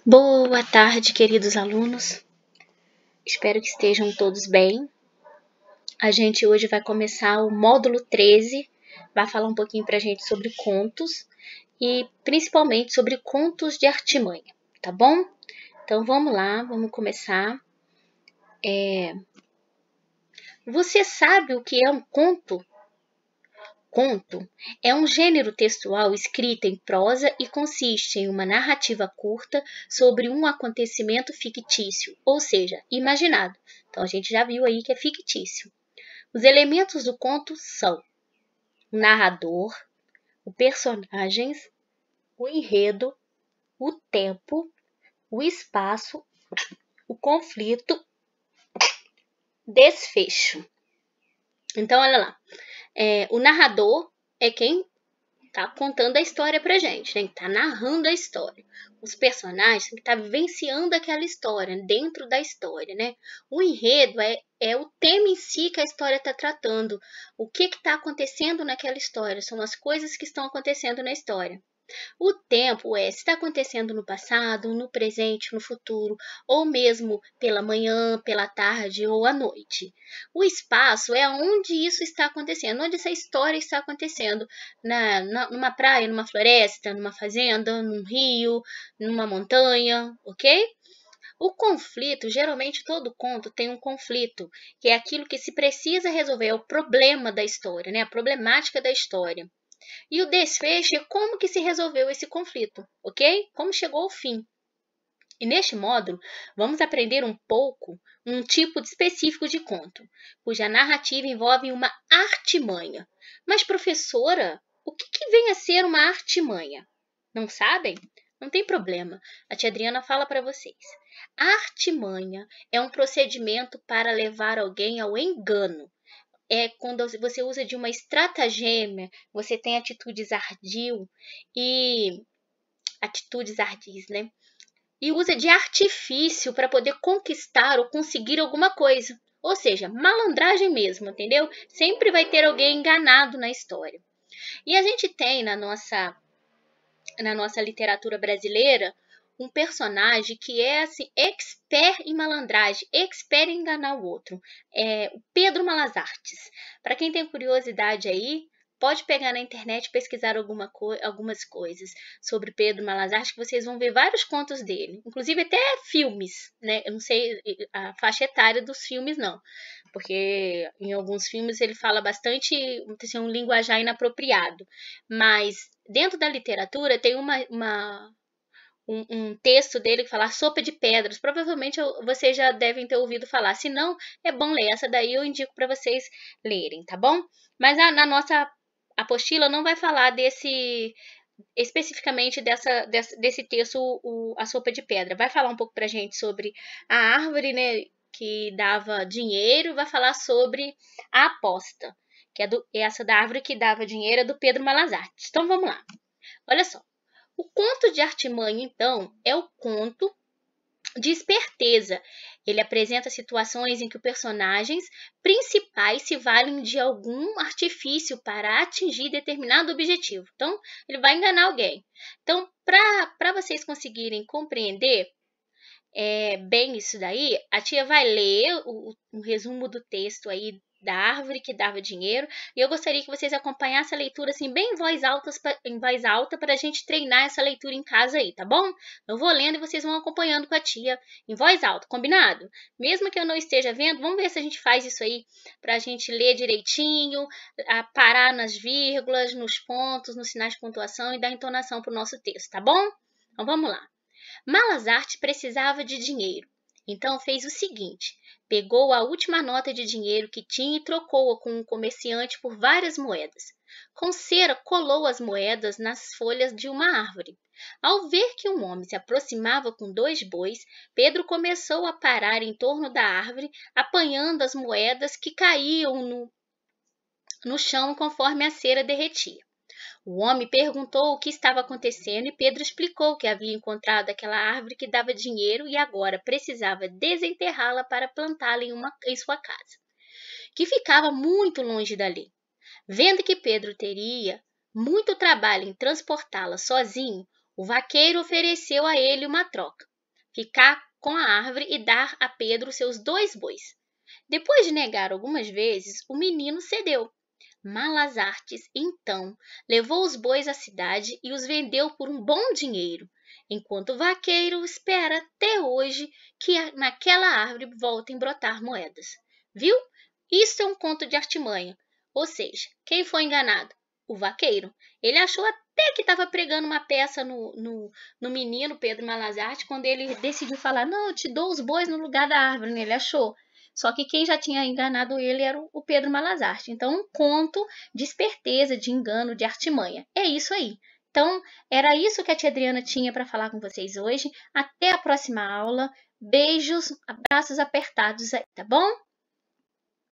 Boa tarde, queridos alunos. Espero que estejam todos bem. A gente hoje vai começar o módulo 13, vai falar um pouquinho pra gente sobre contos e principalmente sobre contos de artimanha, tá bom? Então vamos lá, vamos começar. Você sabe o que é um conto? Conto é um gênero textual escrito em prosa e consiste em uma narrativa curta sobre um acontecimento fictício, ou seja, imaginado. Então a gente já viu aí que é fictício. Os elementos do conto são o narrador, os personagens, o enredo, o tempo, o espaço, o conflito, desfecho. Então olha lá, o narrador é quem tá contando a história pra gente, né? Tá narrando a história. Os personagens têm que estar vivenciando aquela história, dentro da história, né? O enredo é o tema em si que a história está tratando. O que está acontecendo naquela história? São as coisas que estão acontecendo na história. O tempo se está acontecendo no passado, no presente, no futuro, ou mesmo pela manhã, pela tarde ou à noite. O espaço é onde isso está acontecendo, onde essa história está acontecendo, numa praia, numa floresta, numa fazenda, num rio, numa montanha, ok? O conflito, geralmente todo conto tem um conflito, que é aquilo que se precisa resolver, é o problema da história, né? A problemática da história. E o desfecho é como que se resolveu esse conflito, ok? Como chegou ao fim. E neste módulo, vamos aprender um tipo específico de conto, cuja narrativa envolve uma artimanha. Mas, professora, o que vem a ser uma artimanha? Não sabem? Não tem problema. A tia Adriana fala para vocês. A artimanha é um procedimento para levar alguém ao engano. É quando você usa de uma estratagema, você tem atitudes ardis, né? E usa de artifício para poder conquistar ou conseguir alguma coisa. Ou seja, malandragem mesmo, entendeu? Sempre vai ter alguém enganado na história. E a gente tem na nossa literatura brasileira um personagem que é assim, expert em malandragem, expert em enganar o outro. É o Pedro Malas Artes. Para quem tem curiosidade aí, pode pegar na internet e pesquisar algumas coisas sobre Pedro Malas Artes, que vocês vão ver vários contos dele. Inclusive até filmes, né? Eu não sei a faixa etária dos filmes, não. Porque em alguns filmes ele fala bastante, assim, um linguajar inapropriado. Mas dentro da literatura tem um texto dele que fala Sopa de Pedras. Provavelmente vocês já devem ter ouvido falar. Se não, é bom ler. Essa daí eu indico para vocês lerem, tá bom? Mas na nossa apostila não vai falar especificamente desse texto, A Sopa de Pedra. Vai falar um pouco pra gente sobre a árvore, né, que dava dinheiro, vai falar sobre a aposta, que é essa da árvore que dava dinheiro, é do Pedro Malas Artes. Então vamos lá. Olha só. O conto de artimanha, então, é o conto de esperteza. Ele apresenta situações em que os personagens principais se valem de algum artifício para atingir determinado objetivo. Então, ele vai enganar alguém. Então, para vocês conseguirem compreender bem isso daí, a tia vai ler o resumo do texto aí da árvore que dava dinheiro, e eu gostaria que vocês acompanhassem a leitura assim bem em voz alta para a gente treinar essa leitura em casa aí, tá bom? Eu vou lendo e vocês vão acompanhando com a tia em voz alta, combinado? Mesmo que eu não esteja vendo, vamos ver se a gente faz isso aí para a gente ler direitinho, parar nas vírgulas, nos pontos, nos sinais de pontuação e dar entonação para o nosso texto, tá bom? Então vamos lá. Malas Artes precisava de dinheiro, então fez o seguinte: pegou a última nota de dinheiro que tinha e trocou-a com um comerciante por várias moedas. Com cera colou as moedas nas folhas de uma árvore. Ao ver que um homem se aproximava com 2 bois, Pedro começou a parar em torno da árvore, apanhando as moedas que caíam no chão conforme a cera derretia. O homem perguntou o que estava acontecendo e Pedro explicou que havia encontrado aquela árvore que dava dinheiro e agora precisava desenterrá-la para plantá-la em sua casa. que ficava muito longe dali. Vendo que Pedro teria muito trabalho em transportá-la sozinho, o vaqueiro ofereceu a ele uma troca: ficar com a árvore e dar a Pedro seus 2 bois. Depois de negar algumas vezes, o menino cedeu. Malazartes, então, levou os bois à cidade e os vendeu por um bom dinheiro, enquanto o vaqueiro espera até hoje que naquela árvore voltem a brotar moedas. Viu? Isso é um conto de artimanha. Ou seja, quem foi enganado? O vaqueiro. Ele achou até que estava pregando uma peça no menino Pedro Malazarte, quando ele decidiu falar: não, eu te dou os bois no lugar da árvore. Ele achou. Só que quem já tinha enganado ele era o Pedro Malazarte. Então, um conto de esperteza, de engano, de artimanha. É isso aí. Então, era isso que a tia Adriana tinha para falar com vocês hoje. Até a próxima aula. Beijos, abraços apertados aí, tá bom?